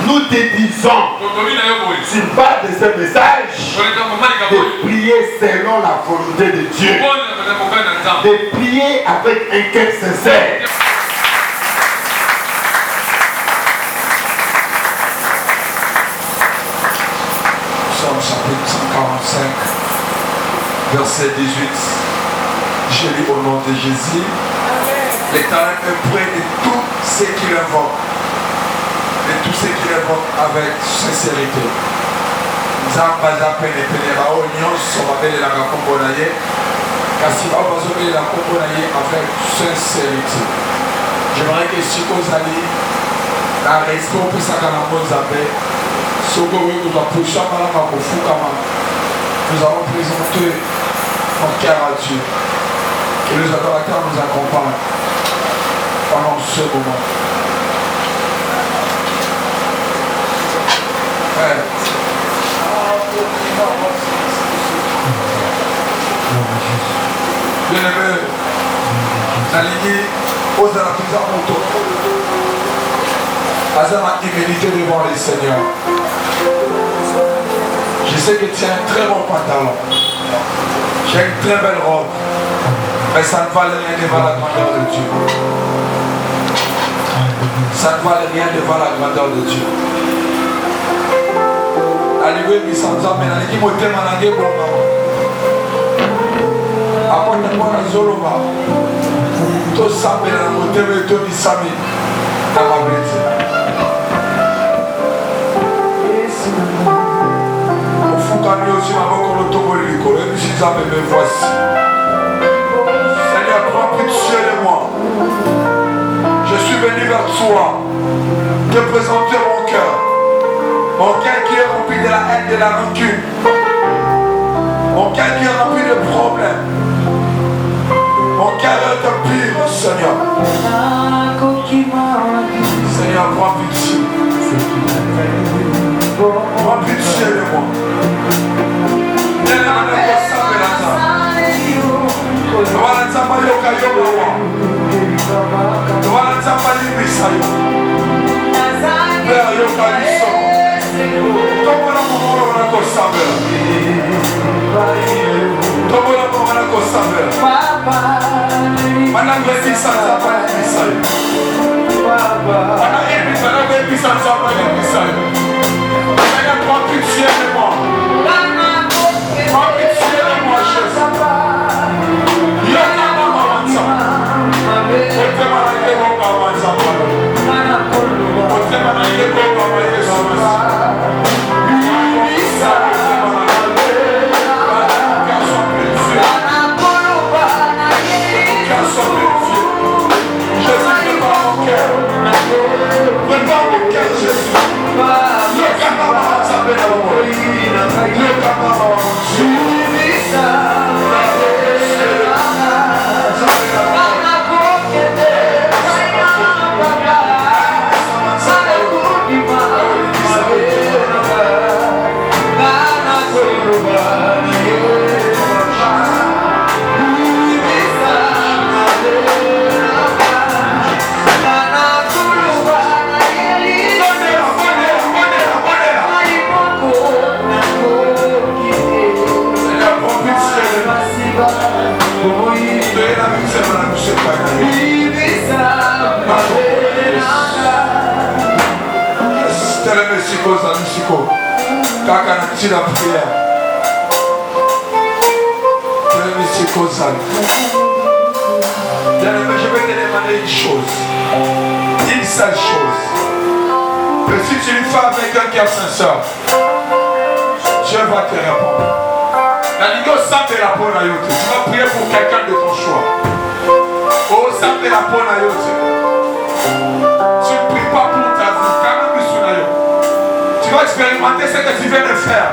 nous te disons sur base de ce message de prier selon la volonté de Dieu, de prier avec un cœur sincère. Chapitre 145, verset 18. Je lis au nom de Jésus. L'Éternel est près de tous ceux qui l'invoquent. De tous ceux qui l'invoquent avec sincérité. J'aimerais que si vous allez la respect pour ça qu'on a nous allons présenter notre cœur à Dieu. Que les adorateurs nous accompagnent pendant ce moment. Bien-aimé, aligné aux alentours de mon tour. Azama humilité devant les seigneurs. Je sais que tu as un très bon pantalon. J'ai une très belle robe. Mais ça ne valait rien devant la grandeur de Dieu. Ça ne valait rien devant la grandeur de Dieu. Alléluia, mais sans âme, mais qui m'a été malade, bon maman. Apporte-moi la zoloma. Tout ça, mais la montée, mais tout l'issami. Dans ma bêtise. Seigneur, prends pitié de moi. Je suis venu vers toi te présenter mon cœur qui est rempli de la haine, de la rancune, mon cœur qui est rempli de problèmes, mon cœur est de pire, Seigneur. Seigneur, prends pitié. Prends pitié de moi. Prends pitié de moi. Je vais te demander une chose, une seule chose. Et si tu le fais avec un cœur sincère, Dieu va te répondre. Tu vas prier pour quelqu'un de ton choix. Oh, ça fait la bonne ayote. Tu ne pries pas pour ta vie. Tu vas expérimenter ce que tu viens de faire.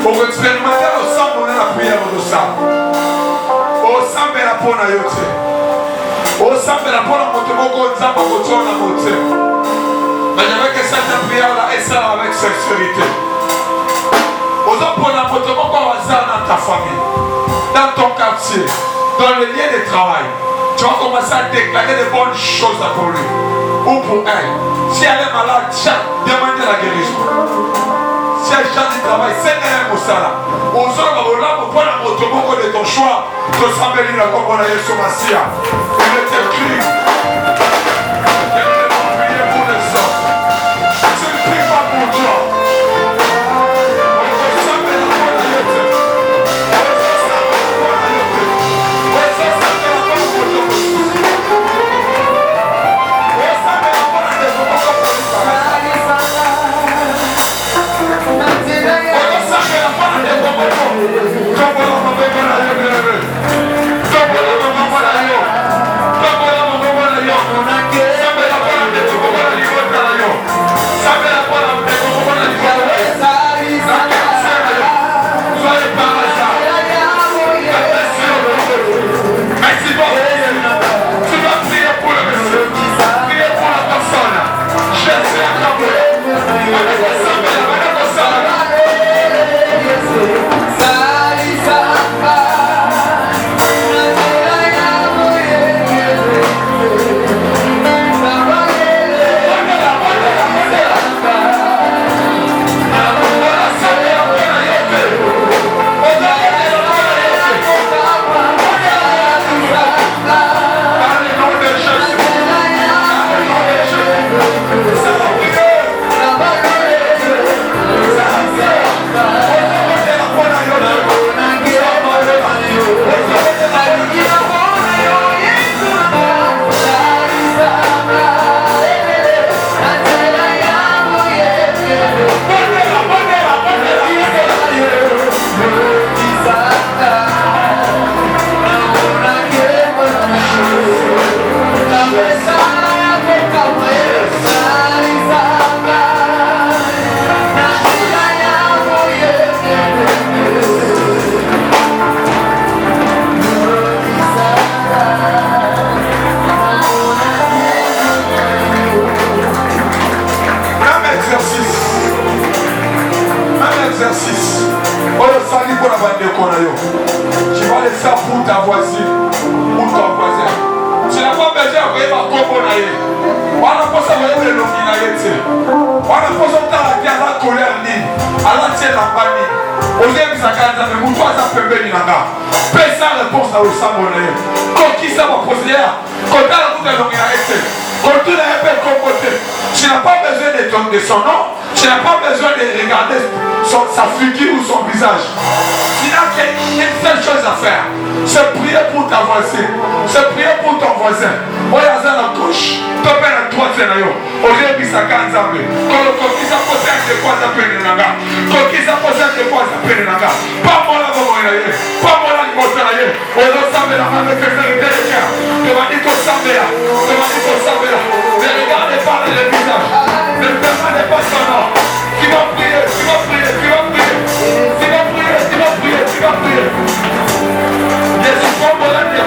Pour expérimenter le sang, on a la prière de ça. Oh, ça fait la bonne ayote. Oh, ça fait la bonne ayote. Mais j'aimerais que cette prière-là est ça avec sincérité. Aux hommes dans ta famille, dans ton quartier, dans le lieu de travail, tu vas commencer à déclarer de bonnes choses pour lui ou pour elle. Si elle est malade, demandez la guérison. Si elle change de travail, c'est un moussala. Aux hommes de ton choix, tu sembles la comme on a eu sur ma sia. Il est écrit. Tu vas le faire pour ta voisine, pour ton voisin. Tu n'as pas besoin de voir comment on a eu. On n'a pas besoin de l'originalité. On n'a pas besoin de la colère ni à la tienne la famille. Au début, ça a été mais toi, ça peut venir là. Paix sans réponse à l'Ossamolé. Quand qui ça va poser là? Quand tu as la route de l'originalité. Quand tu l'as fait comme côté. Tu n'as pas besoin de son nom. Tu n'as pas besoin de regarder sa figure ou son visage. Tu n'as qu'une seule chose à faire. C'est prier pour ta voisine. C'est prier pour ton voisin. Oya za na gauche. Tope na droite na yo. Oje bisaka nzambe. Kokisa posa de quoi ça pene nanga. Kokisa posa de quoi ça pene nanga. Pas moi la bobo na ye. Pas moi la bobo na ye. Ozo sambe la mame que c'est le cœur. Demandez qu'on sambe là. Demandez qu'on sambe là. Ne regardez pas le visage. Ne demandez pas son nom. Tu vas prier, tu vas prier, tu vas prier. Tu vas prier, tu vas prier, tu vas prier. Jésus, comme on a dit,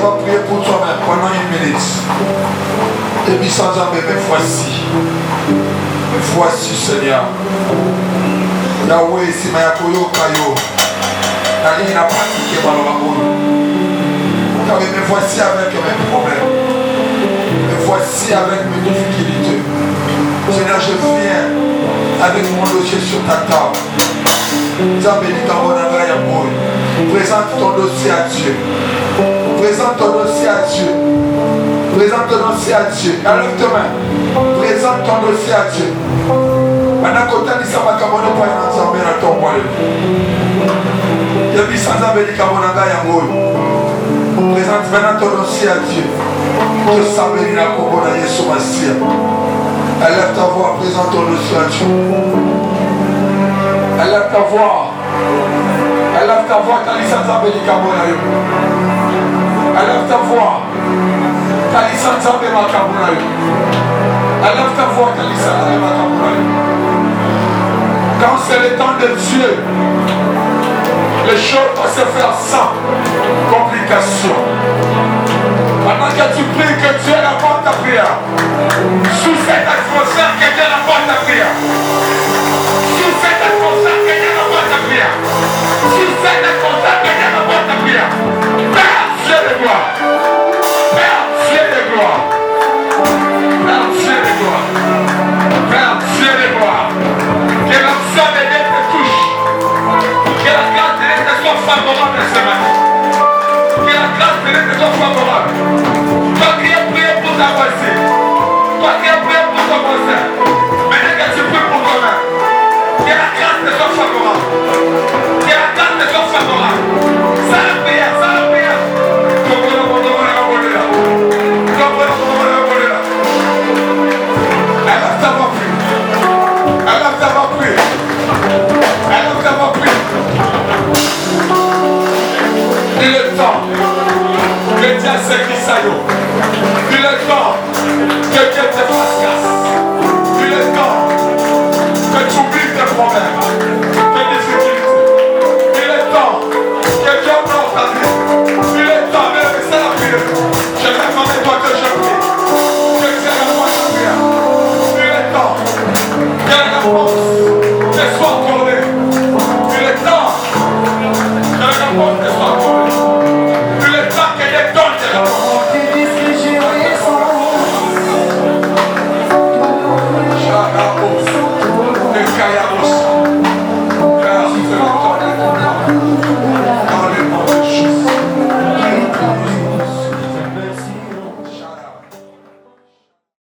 va prier pour toi-même pendant 1 minute. Et puis sans jamais, mais voici. Voici Seigneur. Yahweh, si ma yakoyo kayo. Nani n'a pratiqué malheureusement. Car me voici avec mes problèmes. Me voici avec mes difficultés. Seigneur, je viens avec mon dossier sur ta table. Présente ton dossier à Dieu. Présente ton dossier à Dieu. Présente ton dossier à Dieu. Enlève tes mains. Présente ton dossier à Dieu. Maintenant, quand tu as dit ça, tu as dit ça, ton moelle. Présente maintenant ton dossier à Dieu. Tu sais, la Kobona Yesu Massia. Élève ta voix, présente ton dossier à Dieu. Élève ta voix. Élève ta voix, Talisa Zambeli Kabonayo. Élève ta voix. Talisa Zambeli Makabonayo. Élève ta voix, Talisa Zambeli Makabonayo. Quand c'est le temps de Dieu, les choses vont se faire sans complication. Pendant que tu pries, que Dieu répond ta prière. Sous cette atmosphère, que Dieu répond ta prière. Sous cette atmosphère, que Dieu répond ta prière. Sous cette atmosphère, que Dieu répond ta prière. Père Dieu de gloire. Père Dieu de gloire. Père Dieu de gloire. Père Dieu de gloire. Que l'onction de Dieu te touche. Que la grâce de Dieu te soit favorable ce matin. Que la grâce de Dieu te soit favorable. Toi qui as prié pour ta voisine. Toi qui as prié pour ton voisin. Maintenant que tu pries pour toi-même. Que la grâce te soit favorable. Que la grâce te soit favorable. Ça la prière, ça la prière. Elle t'a pas pris. Elle t'a pas pris. Elle t'a pas pris. Il est temps que Dieu s'écrit ça. Il est temps que Dieu te fasse.